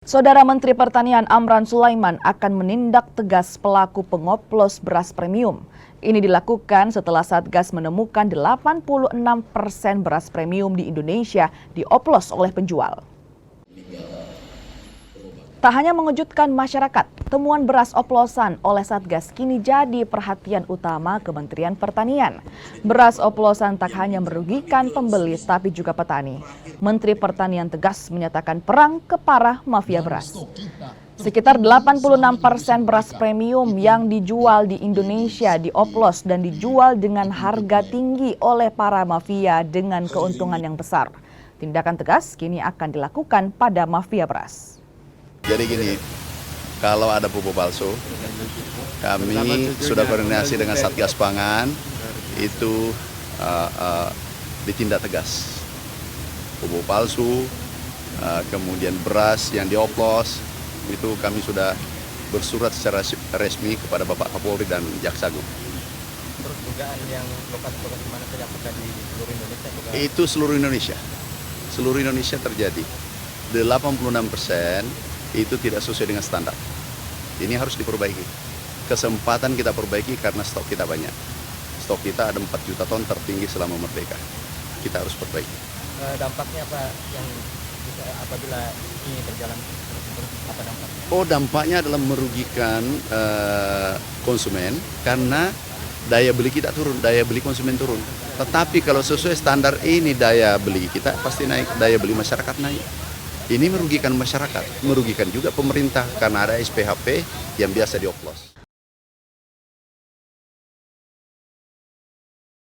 Saudara Menteri Pertanian Amran Sulaiman akan menindak tegas pelaku pengoplos beras premium. Ini dilakukan setelah Satgas menemukan 86% beras premium di Indonesia dioplos oleh penjual. Tak hanya mengejutkan masyarakat, temuan beras oplosan oleh Satgas kini jadi perhatian utama Kementerian Pertanian. Beras oplosan tak hanya merugikan pembeli tapi juga petani. Menteri Pertanian tegas menyatakan perang kepada mafia beras. Sekitar 86% beras premium yang dijual di Indonesia dioplos dan dijual dengan harga tinggi oleh para mafia dengan keuntungan yang besar. Tindakan tegas kini akan dilakukan pada mafia beras. Jadi gini, kalau ada pupuk palsu, kami sudah koordinasi dengan Satgas Pangan, itu ditindak tegas. Pupuk palsu, kemudian beras yang dioplos, itu kami sudah bersurat secara resmi kepada Bapak Kapolri dan Jaksa Agung. Terus dugaan yang lokasi-lokasi mana saja, apakah di seluruh Indonesia juga? Itu seluruh Indonesia terjadi. 86% itu tidak sesuai dengan standar. Ini harus diperbaiki. Kesempatan kita perbaiki karena stok kita banyak. Stok kita ada 4 juta ton tertinggi selama merdeka. Kita harus perbaiki. Dampaknya apa yang bisa apabila ini berjalan terus, apa dampaknya? Oh, dampaknya adalah merugikan konsumen karena daya beli kita turun, daya beli konsumen turun. Tetapi kalau sesuai standar ini daya beli kita pasti naik, daya beli masyarakat naik. Ini merugikan masyarakat, merugikan juga pemerintah karena ada SPHP yang biasa dioplos.